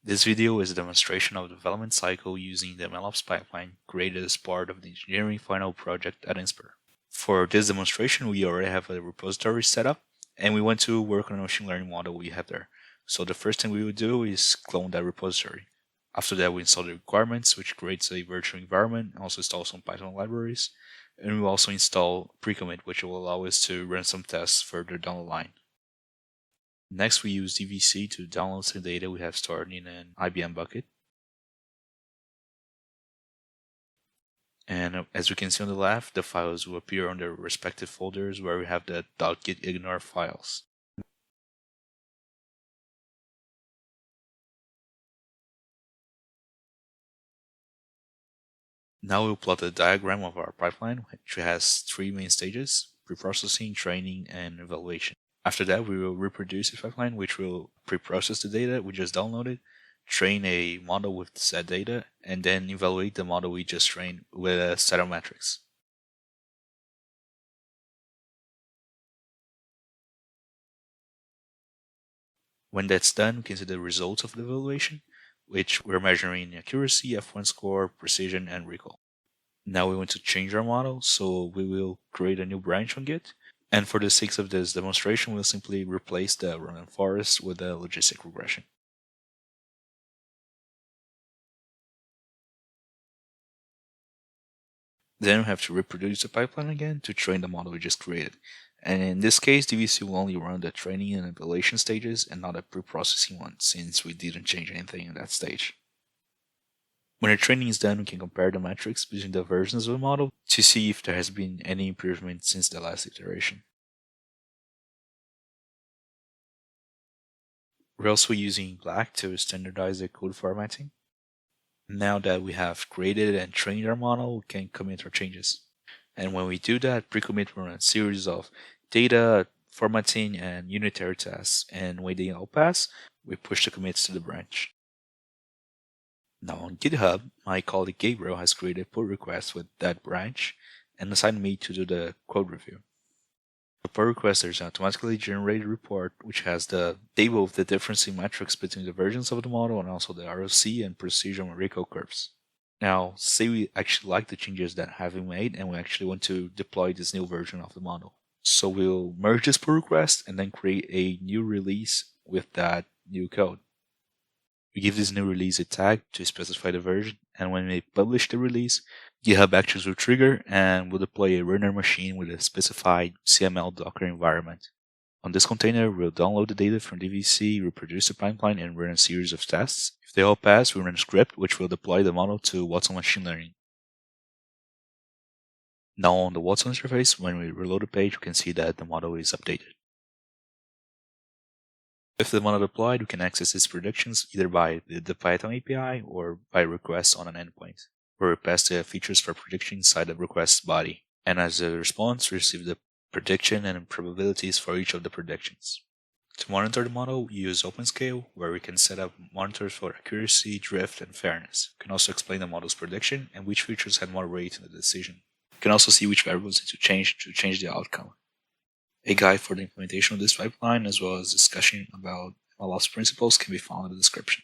This video is a demonstration of the development cycle using the MLOps pipeline created as part of the engineering final project at Insper. For this demonstration, we already have a repository set up, and we want to work on a machine learning model we have there. So the first thing we will do is clone that repository. After that, we install the requirements, which creates a virtual environment, and also install some Python libraries. And we will also install pre-commit, which will allow us to run some tests further down the line. Next, we use DVC to download some data we have stored in an IBM bucket. And as we can see on the left, the files will appear on their respective folders where we have the .gitignore files. Now we'll plot a diagram of our pipeline, which has three main stages: preprocessing, training, and evaluation. After that, we will reproduce a pipeline which will preprocess the data we just downloaded, train a model with said data, and then evaluate the model we just trained with a set of metrics. When that's done, we can see the results of the evaluation, which we're measuring accuracy, F1 score, precision, and recall. Now we want to change our model, so we will create a new branch on Git. And for the sake of this demonstration, we'll simply replace the random forest with a logistic regression. Then we have to reproduce the pipeline again to train the model we just created. And in this case, DVC will only run the training and evaluation stages and not the pre-processing one, since we didn't change anything in that stage. When the training is done, we can compare the metrics between the versions of the model to see if there has been any improvement since the last iteration. We're also using Black to standardize the code formatting. Now that we have created and trained our model, we can commit our changes. And when we do that, pre-commit will run a series of data, formatting, and unitary tests. And when they all pass, we push the commits to the branch. Now on GitHub, my colleague Gabriel has created a pull request with that branch and assigned me to do the code review. The pull request is an automatically generated report which has the table of the difference in metrics between the versions of the model and also the ROC and precision and recall curves. Now, say we actually like the changes that have been made and we actually want to deploy this new version of the model. So we'll merge this pull request and then create a new release with that new code. We give this new release a tag to specify the version, and when we publish the release, GitHub Actions will trigger and will deploy a runner machine with a specified CML Docker environment. On this container, we'll download the data from DVC, reproduce the pipeline, and run a series of tests. If they all pass, we run a script which will deploy the model to Watson machine learning. Now on the Watson interface, when we reload the page, we can see that the model is updated. With the model deployed, we can access its predictions either by the Python API or by request on an endpoint, where we pass the features for prediction inside the request body. And as a response, we receive the prediction and probabilities for each of the predictions. To monitor the model, we use OpenScale, where we can set up monitors for accuracy, drift, and fairness. We can also explain the model's prediction and which features had more weight in the decision. We can also see which variables need to change the outcome. A guide for the implementation of this pipeline, as well as discussion about MLOps principles, can be found in the description.